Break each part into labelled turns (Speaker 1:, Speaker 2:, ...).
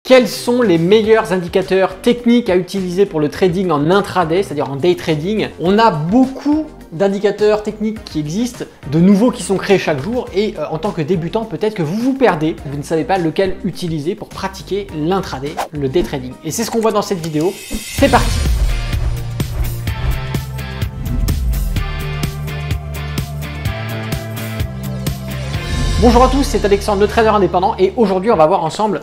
Speaker 1: Quels sont les meilleurs indicateurs techniques à utiliser pour le trading en intraday, c'est-à-dire en day trading? On a beaucoup d'indicateurs techniques qui existent, de nouveaux qui sont créés chaque jour et en tant que débutant, peut-être que vous vous perdez, vous ne savez pas lequel utiliser pour pratiquer l'intraday, le day trading. Et c'est ce qu'on voit dans cette vidéo. C'est parti! Bonjour à tous, c'est Alexandre, le trader indépendant, et aujourd'hui on va voir ensemble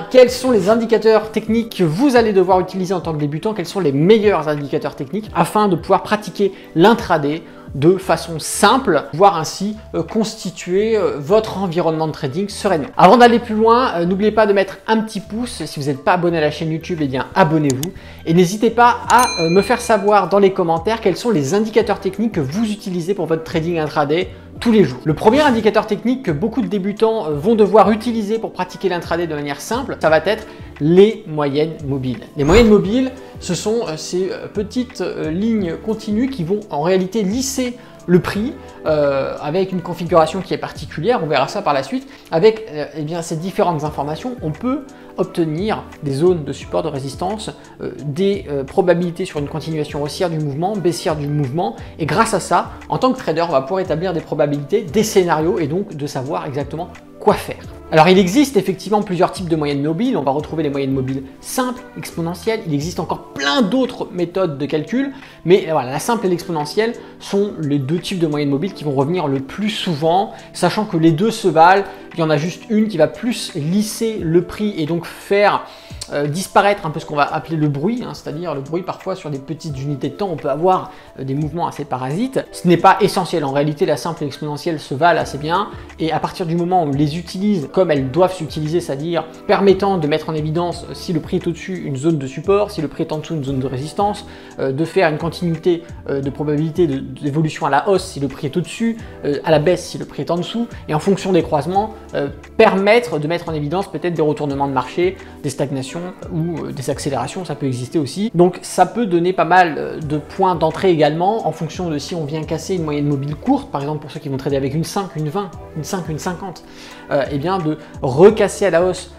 Speaker 1: quels sont les indicateurs techniques que vous allez devoir utiliser en tant que débutant, quels sont les meilleurs indicateurs techniques afin de pouvoir pratiquer l'intraday de façon simple, voire ainsi constituer votre environnement de trading sereinement. Avant d'aller plus loin, n'oubliez pas de mettre un petit pouce. Si vous n'êtes pas abonné à la chaîne YouTube, abonnez-vous. Et n'hésitez pas à me faire savoir dans les commentaires quels sont les indicateurs techniques que vous utilisez pour votre trading intraday tous les jours. Le premier indicateur technique que beaucoup de débutants vont devoir utiliser pour pratiquer l'intraday de manière simple, ça va être les moyennes mobiles. Les moyennes mobiles, ce sont ces petites lignes continues qui vont en réalité lisser le prix avec une configuration qui est particulière, on verra ça par la suite. Avec ces différentes informations, on peut obtenir des zones de support, de résistance, des probabilités sur une continuation haussière du mouvement, baissière du mouvement, et grâce à ça, en tant que trader, on va pouvoir établir des probabilités, des scénarios et donc de savoir exactement quoi faire. Alors il existe effectivement plusieurs types de moyennes mobiles, on va retrouver les moyennes mobiles simples, exponentielles, il existe encore plein d'autres méthodes de calcul, mais voilà, la simple et l'exponentielle sont les deux types de moyennes mobiles qui vont revenir le plus souvent, sachant que les deux se valent, il y en a juste une qui va plus lisser le prix et donc faire disparaître un peu ce qu'on va appeler le bruit, c'est-à-dire le bruit parfois sur des petites unités de temps, on peut avoir des mouvements assez parasites. Ce n'est pas essentiel, en réalité la simple et l'exponentielle se valent assez bien et à partir du moment où on les utilise comme elles doivent s'utiliser, c'est-à-dire permettant de mettre en évidence si le prix est au-dessus une zone de support, si le prix est en dessous une zone de résistance, de faire une continuité de probabilité d'évolution à la hausse si le prix est au-dessus, à la baisse si le prix est en dessous et en fonction des croisements, permettre de mettre en évidence peut-être des retournements de marché, des stagnations ou des accélérations, ça peut exister aussi. Donc ça peut donner pas mal de points d'entrée également en fonction de si on vient casser une moyenne mobile courte, par exemple pour ceux qui vont trader avec une 5, une 20, une 5, une 50, de recasser à la hausse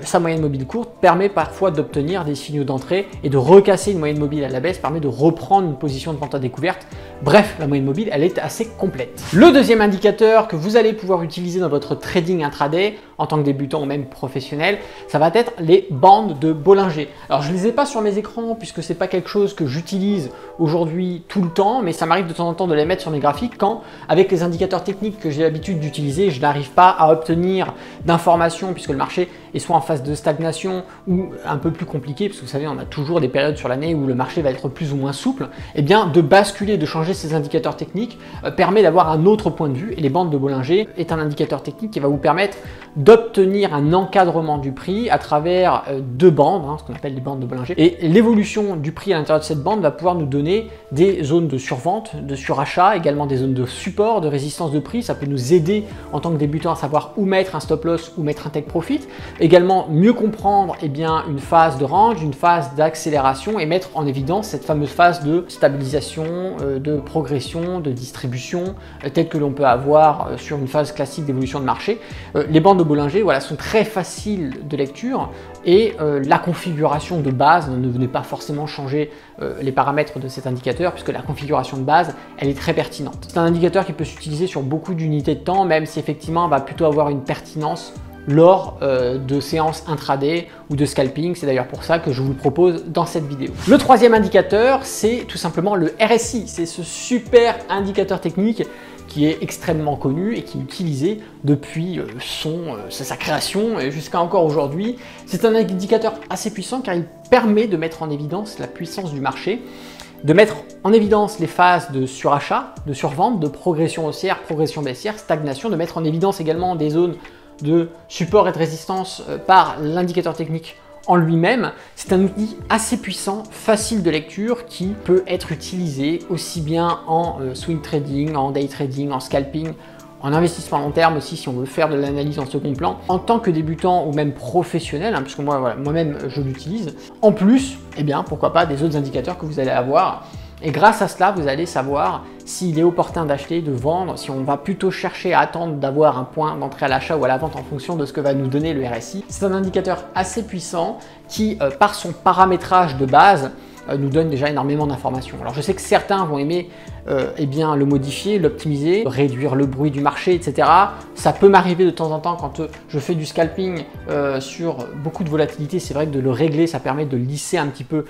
Speaker 1: sa moyenne mobile courte permet parfois d'obtenir des signaux d'entrée et de recasser une moyenne mobile à la baisse permet de reprendre une position de vente à découverte. Bref, la moyenne mobile, elle est assez complète. Le deuxième indicateur que vous allez pouvoir utiliser dans votre trading intraday en tant que débutant ou même professionnel, ça va être les bandes de Bollinger. Alors je ne les ai pas sur mes écrans puisque c'est pas quelque chose que j'utilise aujourd'hui tout le temps, mais ça m'arrive de temps en temps de les mettre sur mes graphiques quand, avec les indicateurs techniques que j'ai l'habitude d'utiliser, je n'arrive pas à obtenir d'informations puisque le marché est soit en phase de stagnation ou un peu plus compliqué, parce que vous savez, on a toujours des périodes sur l'année où le marché va être plus ou moins souple, de basculer, de changer ces indicateurs techniques permet d'avoir un autre point de vue et les bandes de Bollinger est un indicateur technique qui va vous permettre d'obtenir un encadrement du prix à travers deux bandes, ce qu'on appelle les bandes de Bollinger. Et l'évolution du prix à l'intérieur de cette bande va pouvoir nous donner des zones de survente, de surachat, également des zones de support, de résistance de prix. Ça peut nous aider en tant que débutant à savoir où mettre un stop loss, où mettre un take profit. Également mieux comprendre une phase de range, une phase d'accélération et mettre en évidence cette fameuse phase de stabilisation, de progression, de distribution, telle que l'on peut avoir sur une phase classique d'évolution de marché. Les bandes de Bollinger sont très faciles de lecture et la configuration de base, ne venez pas forcément changer les paramètres de cet indicateur puisque la configuration de base, elle est très pertinente. C'est un indicateur qui peut s'utiliser sur beaucoup d'unités de temps, même si effectivement on va plutôt avoir une pertinence lors de séances intraday ou de scalping. C'est d'ailleurs pour ça que je vous le propose dans cette vidéo. Le troisième indicateur, c'est tout simplement le RSI. C'est ce super indicateur technique qui est extrêmement connu et qui est utilisé depuis sa création jusqu'à encore aujourd'hui. C'est un indicateur assez puissant car il permet de mettre en évidence la puissance du marché, de mettre en évidence les phases de surachat, de survente, de progression haussière, progression baissière, stagnation, de mettre en évidence également des zones de support et de résistance par l'indicateur technique en lui-même. C'est un outil assez puissant, facile de lecture qui peut être utilisé aussi bien en swing trading, en day trading, en scalping, en investissement long terme aussi si on veut faire de l'analyse en second plan, en tant que débutant ou même professionnel, puisque moi-même je l'utilise. En plus, pourquoi pas des autres indicateurs que vous allez avoir Et grâce à cela, vous allez savoir s'il est opportun d'acheter, de vendre, si on va plutôt chercher à attendre d'avoir un point d'entrée à l'achat ou à la vente en fonction de ce que va nous donner le RSI. C'est un indicateur assez puissant qui, par son paramétrage de base, nous donne déjà énormément d'informations. Alors je sais que certains vont aimer eh bien, le modifier, l'optimiser, réduire le bruit du marché, etc. Ça peut m'arriver de temps en temps quand je fais du scalping sur beaucoup de volatilité. C'est vrai que de le régler, ça permet de lisser un petit peu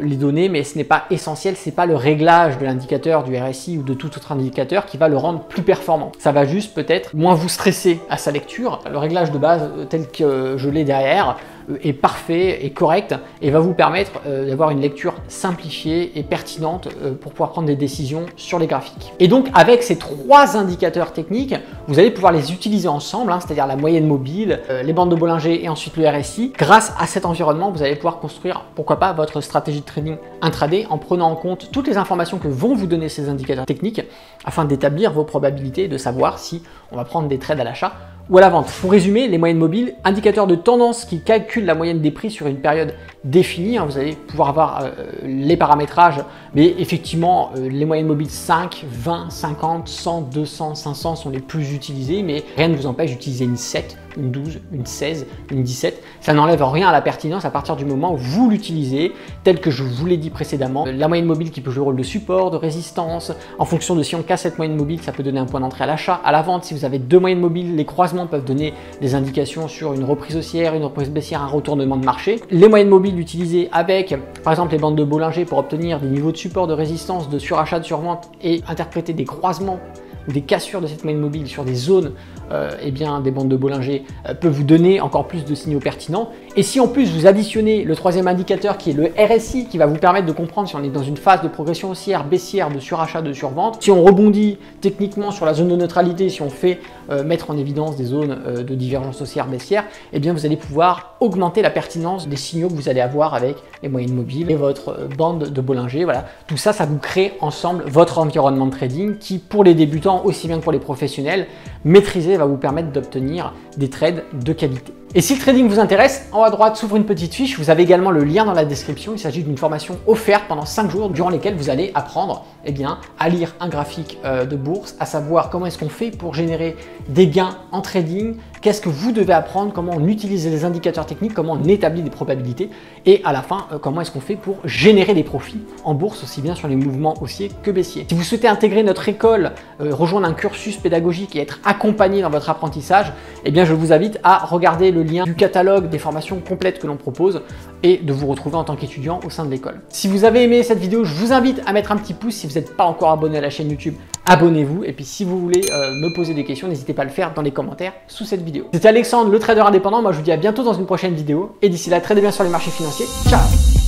Speaker 1: les données, mais ce n'est pas essentiel. Ce n'est pas le réglage de l'indicateur du RSI ou de tout autre indicateur qui va le rendre plus performant. Ça va juste peut-être moins vous stresser à sa lecture. Le réglage de base tel que je l'ai derrière est parfait et correct et va vous permettre d'avoir une lecture simplifiée et pertinente pour pouvoir prendre des décisions sur les graphiques. Et donc avec ces trois indicateurs techniques, vous allez pouvoir les utiliser ensemble, c'est-à-dire la moyenne mobile, les bandes de Bollinger et ensuite le RSI. Grâce à cet environnement, vous allez pouvoir construire, pourquoi pas, votre stratégie de trading intraday en prenant en compte toutes les informations que vont vous donner ces indicateurs techniques afin d'établir vos probabilités, de savoir si on va prendre des trades à l'achat ou à la vente. Pour résumer, les moyennes mobiles, indicateurs de tendance qui calculent la moyenne des prix sur une période définie. Vous allez pouvoir avoir les paramétrages, mais effectivement, les moyennes mobiles 5, 20, 50, 100, 200, 500 sont les plus utilisées, mais rien ne vous empêche d'utiliser une 7, une 12, une 16, une 17. Ça n'enlève rien à la pertinence à partir du moment où vous l'utilisez, tel que je vous l'ai dit précédemment. La moyenne mobile qui peut jouer le rôle de support, de résistance. En fonction de si on casse cette moyenne mobile, ça peut donner un point d'entrée à l'achat, à la vente. Si vous avez deux moyennes mobiles, les croisements peuvent donner des indications sur une reprise haussière, une reprise baissière, un retournement de marché. Les moyennes mobiles utilisées avec, par exemple, les bandes de Bollinger pour obtenir des niveaux de support, de résistance, de surachat, de survente et interpréter des croisements ou des cassures de cette moyenne mobile sur des zones eh bien, des bandes de Bollinger peut vous donner encore plus de signaux pertinents. Et si en plus vous additionnez le troisième indicateur qui est le RSI qui va vous permettre de comprendre si on est dans une phase de progression haussière, baissière, de surachat, de survente, si on rebondit techniquement sur la zone de neutralité, si on fait mettre en évidence des zones de divergence haussière, baissière, eh bien vous allez pouvoir augmenter la pertinence des signaux que vous allez avoir avec les moyennes mobiles et votre bande de Bollinger. Voilà, tout ça, ça vous crée ensemble votre environnement de trading qui, pour les débutants aussi bien que pour les professionnels, maîtriser va vous permettre d'obtenir des trades de qualité. Et si le trading vous intéresse, en haut à droite s'ouvre une petite fiche, vous avez également le lien dans la description. Il s'agit d'une formation offerte pendant 5 jours durant lesquels vous allez apprendre eh bien, à lire un graphique de bourse, à savoir comment est-ce qu'on fait pour générer des gains en trading, qu'est-ce que vous devez apprendre, comment on utilise les indicateurs techniques, comment on établit des probabilités et à la fin, comment est-ce qu'on fait pour générer des profits en bourse, aussi bien sur les mouvements haussiers que baissiers. Si vous souhaitez intégrer notre école, rejoindre un cursus pédagogique et être accompagné dans votre apprentissage, eh bien, je vous invite à regarder le lien du catalogue des formations complètes que l'on propose et de vous retrouver en tant qu'étudiant au sein de l'école. Si vous avez aimé cette vidéo, je vous invite à mettre un petit pouce. Si vous n'êtes pas encore abonné à la chaîne YouTube, abonnez-vous. Et puis si vous voulez me poser des questions, n'hésitez pas à le faire dans les commentaires sous cette vidéo. C'était Alexandre, le trader indépendant. Moi, je vous dis à bientôt dans une prochaine vidéo. Et d'ici là, tradez bien sur les marchés financiers. Ciao!